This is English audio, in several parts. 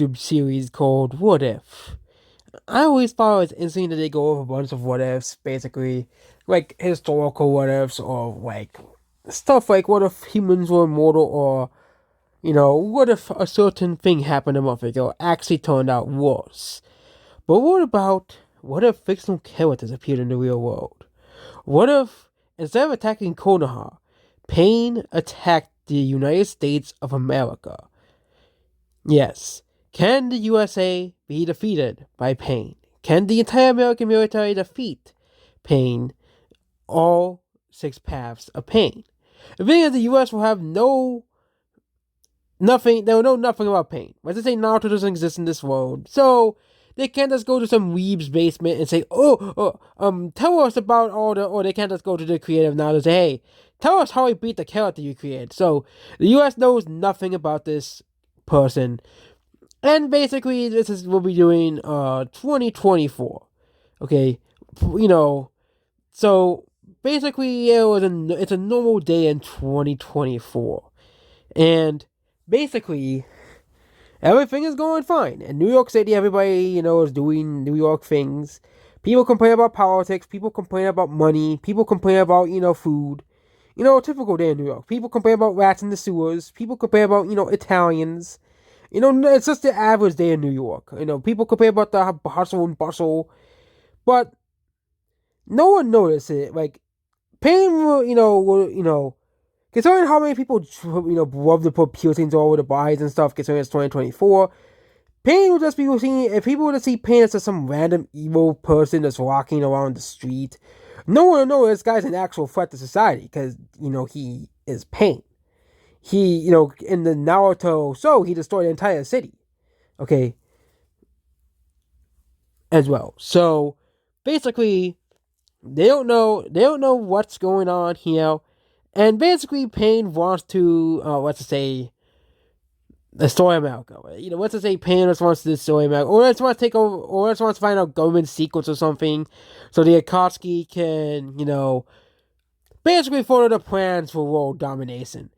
YouTube series called What If. I always thought it was interesting that they go over a bunch of what ifs, basically, like historical what ifs, or like stuff like what if humans were immortal, or what if a certain thing happened a month ago actually turned out worse. But what if fictional characters appeared in the real world? What if instead of attacking Konoha, Pain attacked the United States of America? Yes. Can the USA be defeated by Pain? Can the entire American military defeat Pain? All six paths of Pain. The thing is, the US will have nothing. They will know nothing about Pain. Let's just say Naruto doesn't exist in this world, so they can't just go to some weeb's basement and say, tell us about all the, or they can't just go to the creative now and say, hey, tell us how I beat the character you created. So the US knows nothing about this person. And basically, this is we'll be doing 2024. Okay, you know, so basically it's a normal day in 2024, and basically everything is going fine in New York City. Everybody is doing New York things. People complain about politics. People complain about money. People complain about food. Typical day in New York. People complain about rats in the sewers. People complain about Italians. It's just the average day in New York. People complain about the hustle and bustle, but no one noticed it. Like, Pain, considering how many people, love to put piercings all over the bodies and stuff, considering it's 2024, Pain would just be seen, if people were to see Pain as just some random evil person that's walking around the street, no one would know this guy's an actual threat to society, because, he is Pain. He, in the Naruto show, he destroyed the entire city. Okay, as well. So basically, they don't know what's going on here, and basically, Pain wants to destroy America. Let's just say Pain just wants to destroy America, or just wants to take over, or just wants to find out government secrets or something, so the Akatsuki can basically follow the plans for world domination.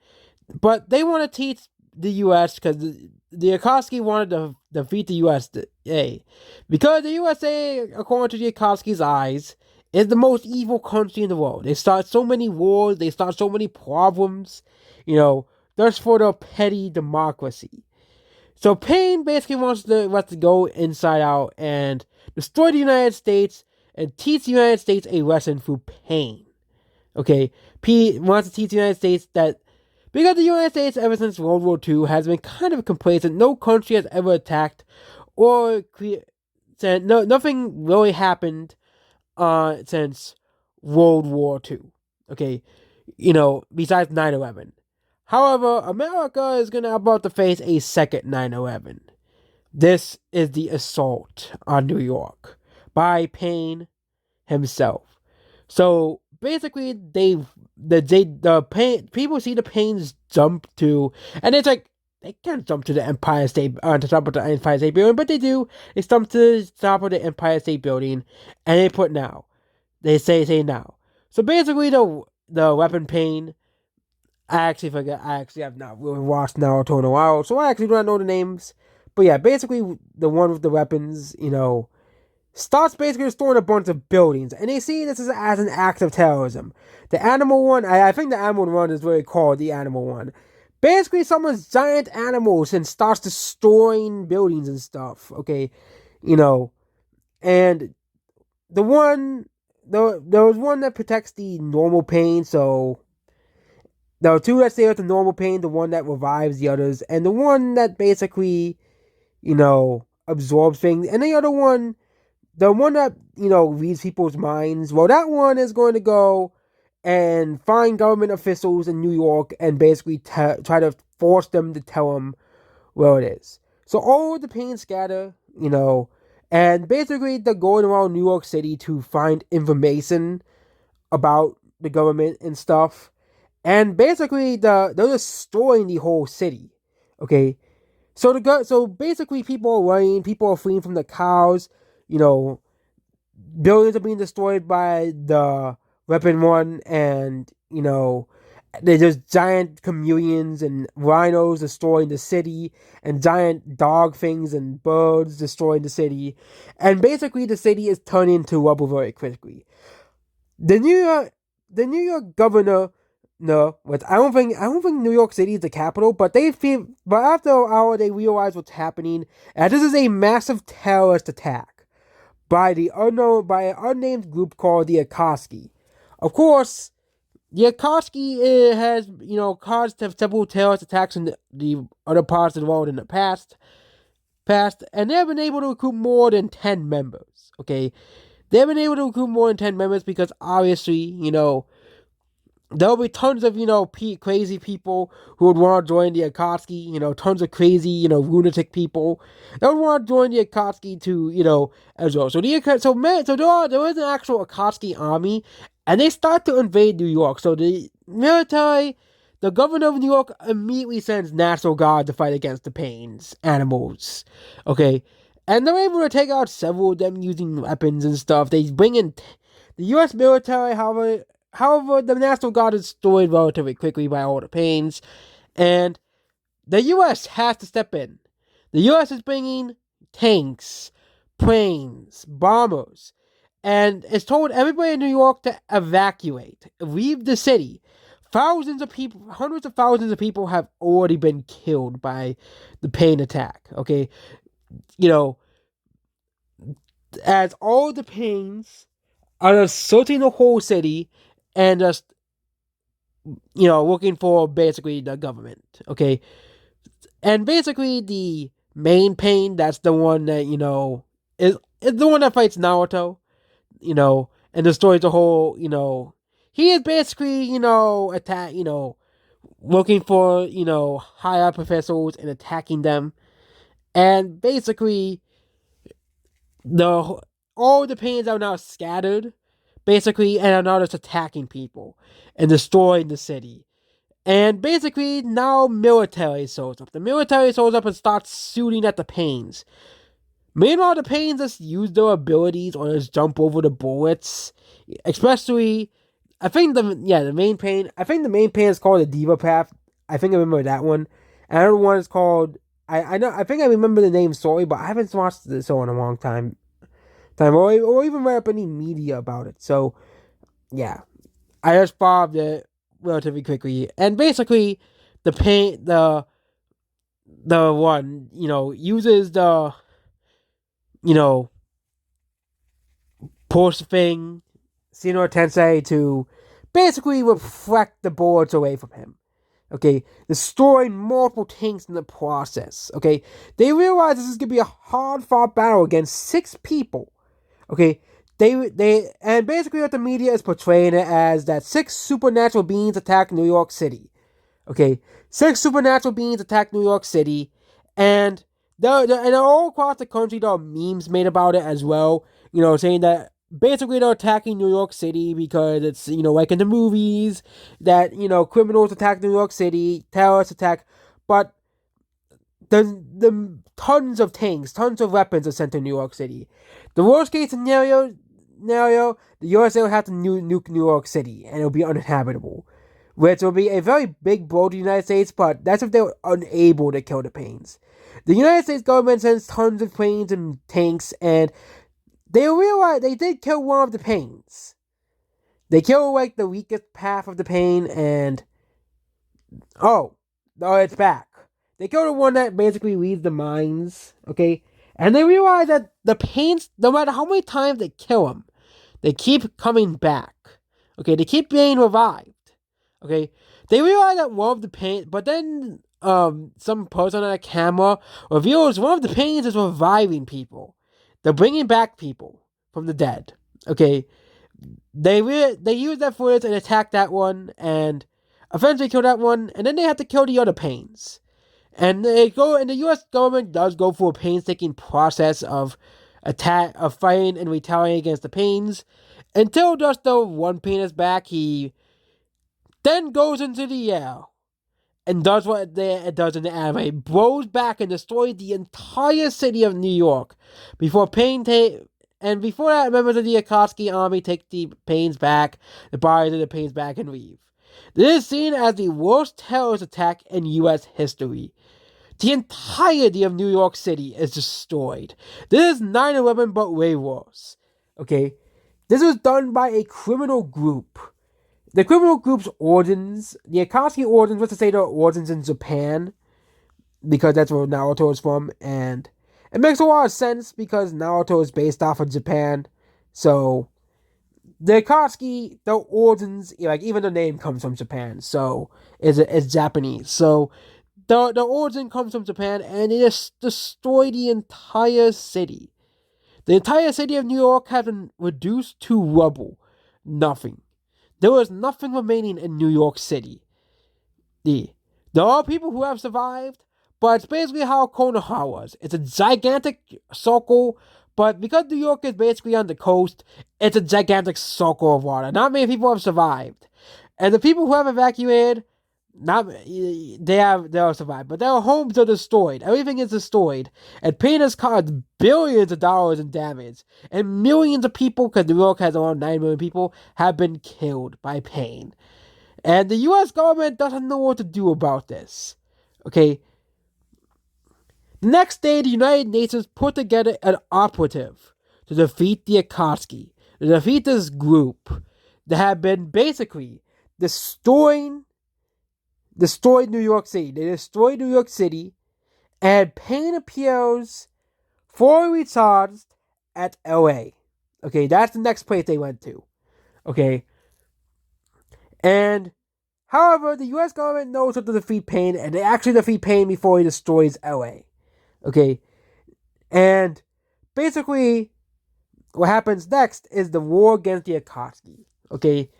But they want to teach the U.S. because the Akatsuki wanted to defeat the USA. Because the USA, according to the Akatsuki's eyes, is the most evil country in the world. They start so many wars, they start so many problems, just for the petty democracy. So Pain basically wants to go inside out and destroy the United States and teach the United States a lesson through pain. Okay, P wants to teach the United States that because the United States, ever since World War II, has been kind of complacent. No country has ever attacked or said nothing really happened since World War II. Okay, besides 9/11. However, America is about to face a second 9/11. This is the assault on New York by Pain himself. So basically, the pain people see the Pains jump to, and it's like they can't jump to the Empire State to the top of the Empire State Building, but they do. They jump to the top of the Empire State Building, and they put now. They say now. So basically, the weapon Pain. I actually forget. I actually have not really watched Naruto in a while, so I actually do not know the names. But yeah, basically the one with the weapons, starts basically destroying a bunch of buildings, and they see this as an act of terrorism. The animal one, I think the animal one is really called the animal one. Basically, summons giant animals and starts destroying buildings and stuff. Okay, and there was one that protects the normal Pain. So there are two that stay with the normal Pain, the one that revives the others, and the one that basically, absorbs things, and the one that, reads people's minds, well, that one is going to go and find government officials in New York and basically try to force them to tell them where it is. So all the Pain scatter, and basically they're going around New York City to find information about the government and stuff. And basically they're destroying the whole city. Okay? So basically people are running, people are fleeing from the cows, you know, buildings are being destroyed by the weapon one, and There's just giant chameleons and rhinos destroying the city, and giant dog things and birds destroying the city, and basically the city is turning into rubble very quickly. The New York, the New York governor, no, but I don't think New York City is the capital, but but after an hour they realize what's happening, and this is a massive terrorist attack by an unnamed group called the Akatsuki. Of course, the Akatsuki has, caused several terrorist attacks in the other parts of the world in the past, and they've been able to recruit more than 10 members, okay? They've been able to recruit more than 10 members because obviously, there'll be tons of, crazy people who would want to join the Akatsuki, tons of crazy, lunatic people that would want to join the Akatsuki to, as well. So there is an actual Akatsuki army, and they start to invade New York. So the military, the governor of New York immediately sends National Guard to fight against the Pains animals. Okay. And they're able to take out several of them using weapons and stuff. They bring in the U.S. military, however, the National Guard is destroyed relatively quickly by all the Pains, and the U.S. has to step in. The U.S. is bringing tanks, planes, bombers, and it's told everybody in New York to evacuate, leave the city. Thousands of people, hundreds of thousands of people have already been killed by the Pain attack, okay? As all the Pains are just searching the whole city and just, looking for basically the government, okay? And basically the main Pain, that's the one that, is the one that fights Naruto, and destroys the whole, he is basically, looking for, high up officials and attacking them. And basically, all the Pains are now scattered, basically, and are now just attacking people and destroying the city. And basically, now military shows up. The military shows up and starts shooting at the Pains. Meanwhile, the Pains just use their abilities or just jump over the bullets. Especially, I think the main Pain. I think the main Pain is called the Diva Path. I think I remember that one. Another one is called. I know. I think I remember the name. Sorry, but I haven't watched the show in a long time. Or even read up any media about it. So, yeah, I just followed it relatively quickly, and basically, the one uses the you know push thing, Shinra Tensei, to basically reflect the bullets away from him. Okay, destroying multiple tanks in the process. Okay, they realize this is gonna be a hard fought battle against 6 people. Okay, and basically what the media is portraying it as that 6 supernatural beings attack New York City. Okay, 6 supernatural beings attack New York City, and and all across the country there are memes made about it as well. Saying that basically they're attacking New York City because it's like in the movies that criminals attack New York City, terrorists attack, but the tons of tanks, tons of weapons are sent to New York City. The worst case scenario, the USA will have to nuke New York City, and it'll be uninhabitable. Which will be a very big blow to the United States, but that's if they're unable to kill the Pains. The United States government sends tons of planes and tanks, and they realize they did kill one of the Pains. They killed like the weakest half of the Pain, and it's back. They killed the one that basically leads the mines, okay? And they realize that the Pains, no matter how many times they kill them, they keep coming back. Okay, they keep being revived. Okay, they realize that one of the Pains, but then some person on a camera reveals one of the Pains is reviving people. They're bringing back people from the dead. Okay, they use that footage and attack that one, and eventually kill that one, and then they have to kill the other Pains. And the U.S. government does go through a painstaking process of fighting and retaliating against the Pains, until just the one Pain is back. He then goes into the air and does what it does in the anime. It blows back and destroys the entire city of New York before before that, members of the Akatsuki army take the Pains back, the bodies of the Pains back, and leave. This is seen as the worst terrorist attack in U.S. history. The entirety of New York City is destroyed. This is 9/11 but way worse. Okay? This was done by a criminal group. The criminal group's origins, the Akatsuki origins, let's say their origins in Japan, because that's where Naruto is from, and it makes a lot of sense because Naruto is based off of Japan. So the Akatsuki, the origins, like even the name comes from Japan, so it's Japanese. So the origin comes from Japan, and it just destroyed the entire city. The entire city of New York has been reduced to rubble. Nothing. There was nothing remaining in New York City. There are people who have survived, but it's basically how Konoha was. It's a gigantic circle, but because New York is basically on the coast, it's a gigantic circle of water. Not many people have survived. And the people who have evacuated, they have survived, but their homes are destroyed. Everything is destroyed, and pain has caused billions of dollars in damage, and millions of people, because New York has around 9 million people, have been killed by pain. And the U.S. government doesn't know what to do about this. Okay. The next day, the United Nations put together an operative to defeat the Akatsuki, to defeat this group that had been basically destroyed New York City. They destroyed New York City, and pain appears fully recharged at LA. Okay, that's the next place they went to. Okay. And, however, the U.S. government knows how to defeat pain, and they actually defeat pain before he destroys LA. Okay. And, basically, what happens next is the war against the Akatsuki. Okay.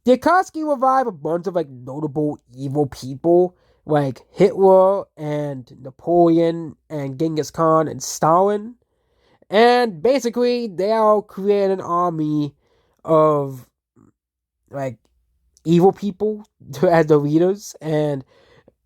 The Akatsuki revive a bunch of, notable evil people, like Hitler and Napoleon and Genghis Khan and Stalin. And basically, they all create an army of, evil people as the leaders. And,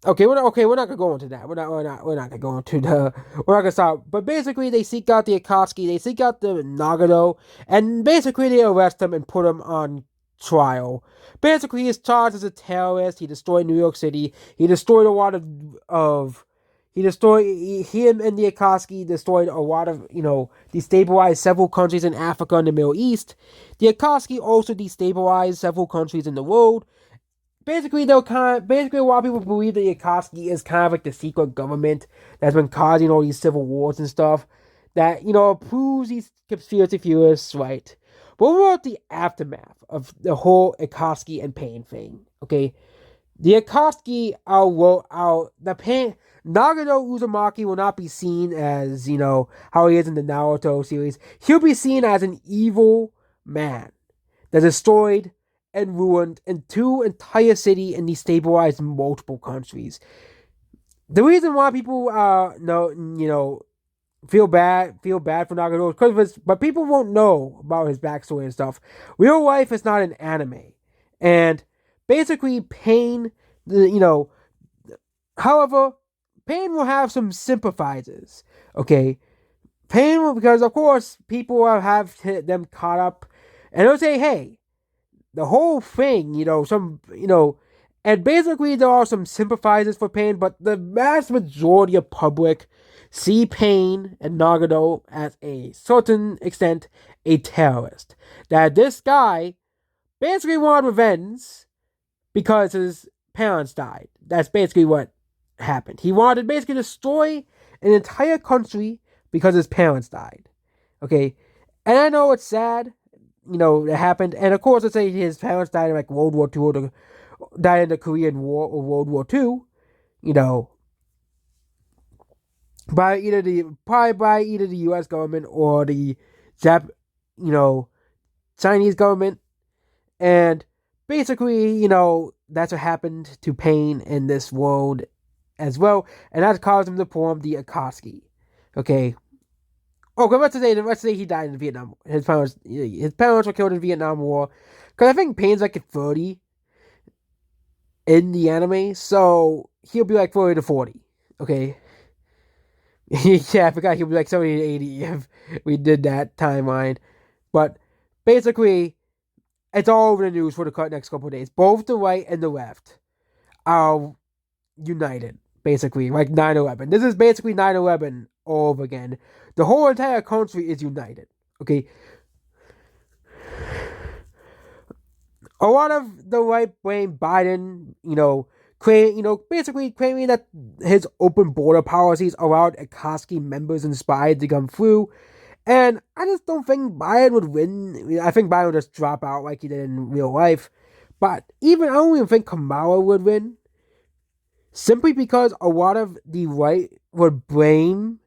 we're not gonna go into that. We're not gonna go into we're not gonna stop. But basically, they seek out the Akatsuki, they seek out the Nagato, and basically they arrest them and put them on trial. Basically, he's charged as a terrorist. He destroyed New York City. He destroyed a lot of him and the Akatsuki destroyed a lot of, destabilized several countries in Africa and the Middle East. The Akatsuki also destabilized several countries in the world. Basically, a lot of people believe that the Akatsuki is kind of like the secret government that's been causing all these civil wars and stuff. That, proves these conspiracy theorists right. But what about the aftermath of the whole Akatsuki and pain thing? Okay, the Akatsuki the pain. Nagato Uzumaki will not be seen as, how he is in the Naruto series. He'll be seen as an evil man that destroyed and ruined two entire city and destabilized multiple countries. The reason why people feel bad for Nagato but people won't know about his backstory and stuff. Real life is not an anime, and basically Pain, however, Pain will have some sympathizers. Okay, Pain will, because of course people will have them caught up, and they'll say, hey, the whole thing, and basically there are some sympathizers for Pain, but the vast majority of public see Pain and Nagato as a certain extent a terrorist. That this guy basically wanted revenge because his parents died. That's basically what happened. He wanted to basically destroy an entire country because his parents died. Okay? And I know it's sad, it happened. And of course, let's say his parents died in World War II or died in the Korean War or World War II, by either the U.S. government or the Chinese government. And basically, that's what happened to Pain in this world as well, and that caused him to form the Akatsuki. Okay. Okay, let's say he died in Vietnam. His parents were killed in the Vietnam War. Because I think Pain's 30 in the anime, so he'll be 30 to 40. Okay. Yeah, I forgot he'll be 70 to 80 if we did that timeline. But basically, it's all over the news for the next couple of days. Both the right and the left are united, basically, like 9/11. This is basically 9/11 all over again. The whole entire country is united. Okay, a lot of the right blame Biden, basically claiming that his open border policies allowed Akatsuki members and spies to come through. And I just don't think Biden would win. I think Biden would just drop out like he did in real life. But I don't even think Kamala would win. Simply because a lot of the right would blame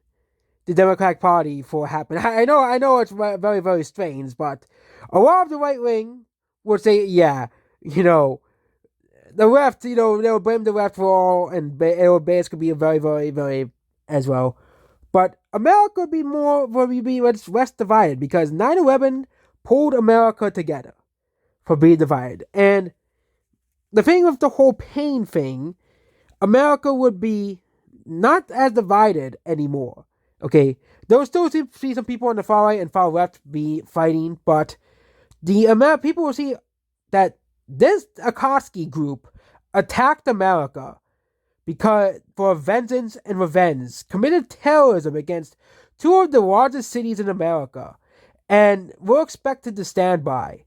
the Democratic Party for happening. I know it's very, very strange, but a lot of the right wing would say, yeah, you know, the left, they would blame the left for all, and it would basically be a very, very, very as well. But America would be less divided because 9/11 pulled America together for being divided. And the thing with the whole pain thing, America would be not as divided anymore. Okay, there will still see some people on the far right and far left be fighting, but the people will see that this Akatsuki group attacked America because for vengeance and revenge, committed terrorism against two of the largest cities in America, and were expected to stand by.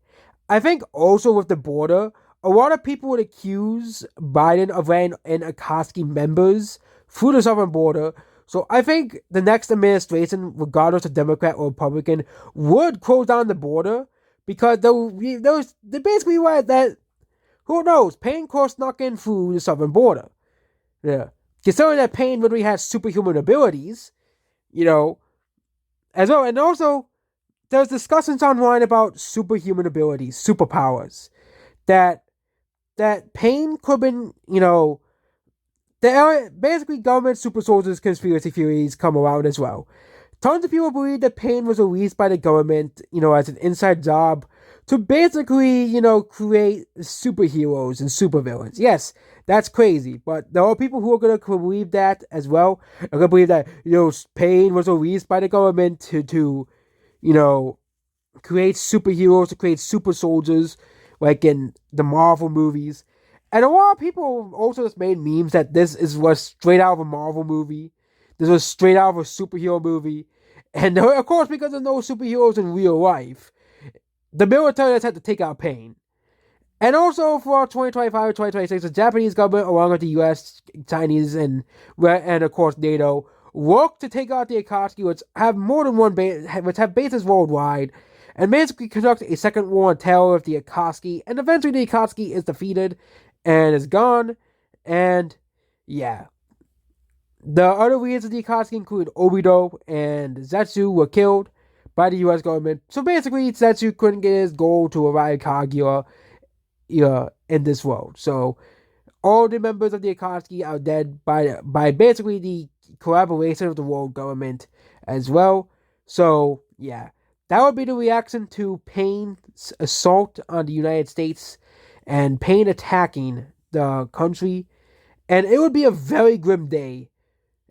I think also with the border, a lot of people would accuse Biden of letting in Akatsuki members through the southern border. So I think the next administration, regardless of Democrat or Republican, would close down the border because they basically realized that, who knows, Payne could snuck in through the southern border. Yeah. Considering that Payne literally has superhuman abilities, as well. And also, there's discussions online about superhuman abilities, superpowers, that Payne could have been, there are basically government super soldiers conspiracy theories come around as well. Tons of people believe that Payne was released by the government, as an inside job to basically, create superheroes and supervillains. Yes, that's crazy, but there are people who are going to believe that as well. Are going to believe that, Payne was released by the government to create superheroes, to create super soldiers, like in the Marvel movies. And a lot of people also just made memes that was straight out of a Marvel movie. This was straight out of a superhero movie. And of course, because there's no superheroes in real life, the military has had to take out Payne. And also for 2025 and 2026, the Japanese government, along with the US, Chinese, and of course NATO, work to take out the Akatsuki, which have more than one base, which have bases worldwide, and basically conduct a second war on terror with the Akatsuki. And eventually, the Akatsuki is defeated and is gone. And yeah, the other leaders of the Akatsuki include Obito and Zetsu were killed by the U.S. government. So basically, Zetsu couldn't get his goal to arrive Kaguya in this world. So all the members of the Akatsuki are dead by basically the collaboration of the world government as well. So yeah, that would be the reaction to Payne's assault on the United States and Payne attacking the country. And it would be a very grim day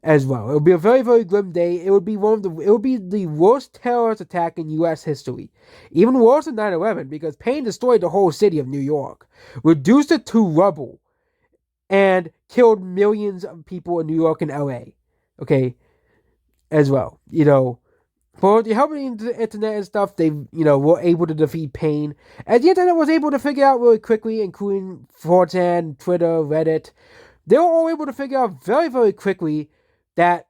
as well. It would be a very, very grim day. It would be the worst terrorist attack in U.S. history. Even worse than 9/11, because Payne destroyed the whole city of New York, reduced it to rubble, and killed millions of people in New York and L.A. Okay, as well. For the help of the internet and stuff, they, were able to defeat Payne. And the internet was able to figure out really quickly, including 4chan, Twitter, Reddit. They were all able to figure out very, very quickly that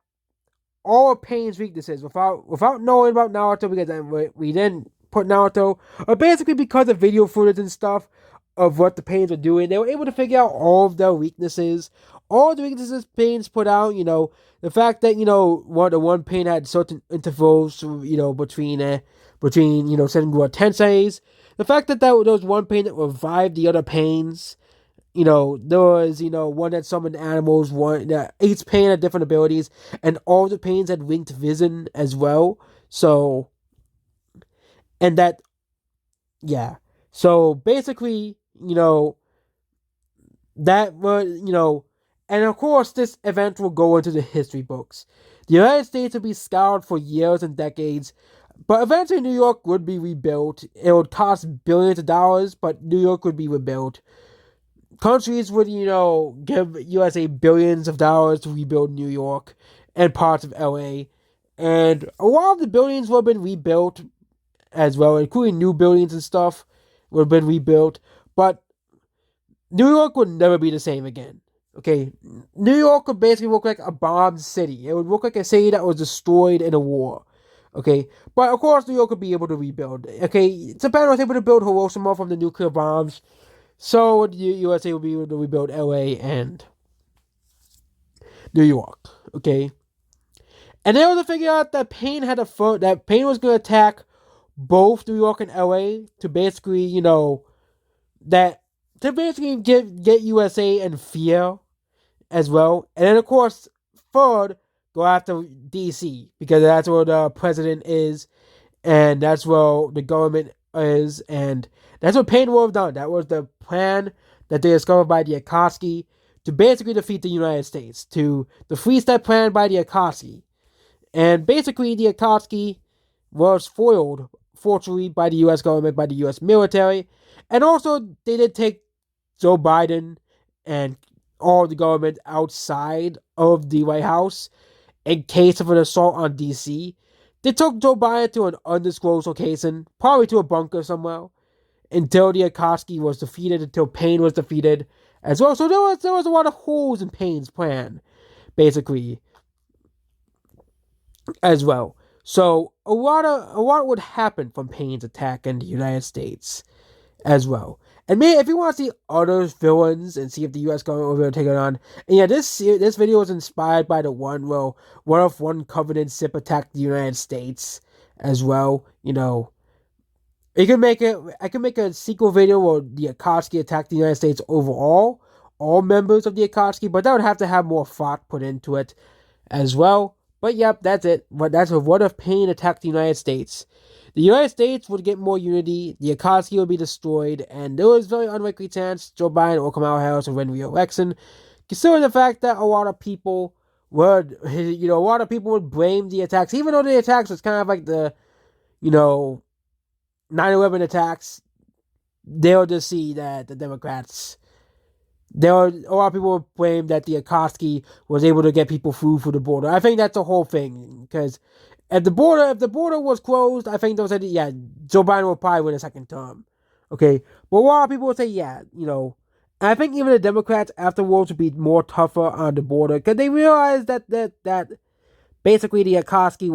all of Payne's weaknesses, without knowing about Naruto, because we didn't put Naruto, or basically because of video footage and stuff of what the Paynes were doing, they were able to figure out all of their weaknesses. All the weaknesses Paynes put out, the fact that, one Payne had certain intervals, between Sengoku Tenseis, the fact that there was one Payne that revived the other Paynes, there was, one that summoned animals, each Payne had different abilities, and all the Paynes had linked vision as well. So, and that, yeah. So basically, that was, and of course, this event will go into the history books. The United States will be scoured for years and decades But eventually, New York would be rebuilt. It would cost billions of dollars, but New York would be rebuilt. Countries would, give USA billions of dollars to rebuild New York and parts of LA. And a lot of the buildings would have been rebuilt as well, including new buildings and stuff would have been rebuilt. But New York would never be the same again. Okay, New York would basically look like a bombed city. It would look like a city that was destroyed in a war. Okay, but of course New York would be able to rebuild. Okay, Japan was able to build Hiroshima from the nuclear bombs, so the USA would be able to rebuild LA and New York. Okay, and they also figured out that Paine was going to attack both New York and LA to basically, that to basically get USA in fear as well. And then of course, third, go after DC because that's where the president is, and that's where the government is, and that's what Paine would have done. That was the plan that they discovered by the Akatsuki to basically defeat the United States. To the three-step plan by the Akatsuki. And basically the Akatsuki was foiled, fortunately, by the US government, by the US military. And also they did take Joe Biden and all the government outside of the White House in case of an assault on DC. They took Joe Biden to an undisclosed location, probably to a bunker somewhere, until the Akatsuki was defeated, until Paine was defeated as well. So there was a lot of holes in Paine's plan, basically, as well. So a lot would happen from Paine's attack in the United States as well. And maybe if you want to see other villains and see if the U.S. government will be able to take it on, and yeah, this video was inspired by the one where one Covenant ship attacked the United States as well. I can make a sequel video where the Akatsuki attacked the United States overall, all members of the Akatsuki, but that would have to have more thought put into it as well. But yep, that's it. But that's what if Paine attacked the United States. The United States would get more unity, the Akatsuki would be destroyed, and there was a very unlikely chance Joe Biden or Kamala Harris would win re-election, considering the fact that a lot of people would blame the attacks, even though the attacks was kind of like the, 9/11 attacks. They'll just see that the Democrats, a lot of people would blame that the Akatsuki was able to get people through the border. I think that's the whole thing, because if the border was closed, I think they'll say, yeah, Joe Biden will probably win a second term. Okay, but a lot of people would say, yeah, and I think even the Democrats afterwards would be more tougher on the border because they realized that basically the Akatsuki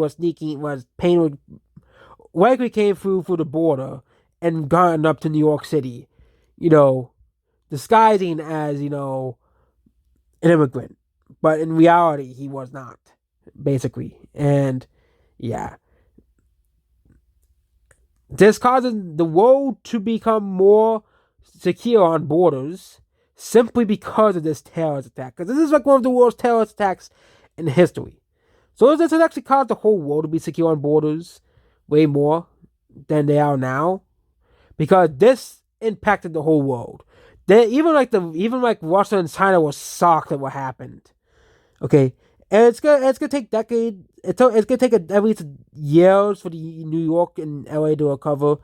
Paine would likely came through the border and gotten up to New York City, disguising as an immigrant, but in reality he was not, basically, and yeah. This causes the world to become more secure on borders simply because of this terrorist attack. Because this is like one of the worst terrorist attacks in history. So this has actually caused the whole world to be secure on borders way more than they are now. Because this impacted the whole world. Even like Russia and China were shocked at what happened. Okay, and it's gonna take decades. It's gonna take at least years for the New York and LA to recover,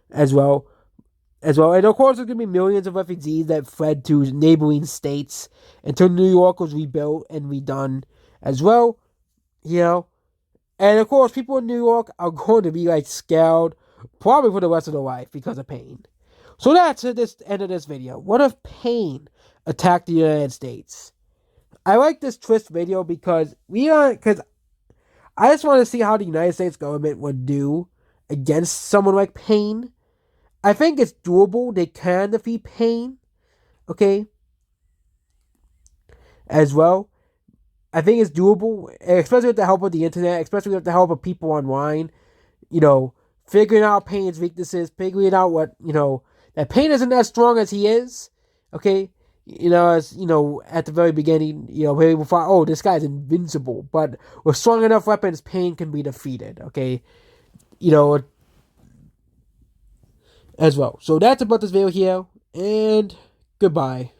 as well. And of course, there's gonna be millions of refugees that fled to neighboring states until New York was rebuilt and redone, as well. And of course, people in New York are going to be like scared, probably for the rest of their life because of Paine. So that's the end of this video. What if Paine attacked the United States? I like this twist video because I just want to see how the United States government would do against someone like Paine. I think it's doable. They can defeat Paine, okay, as well. I think it's doable, especially with the help of the internet, especially with the help of people online, figuring out Paine's weaknesses, figuring out that Paine isn't as strong as he is, okay? As at the very beginning, where people thought, oh, this guy's invincible, but with strong enough weapons, Paine can be defeated, okay? As well. So that's about this video here, and goodbye.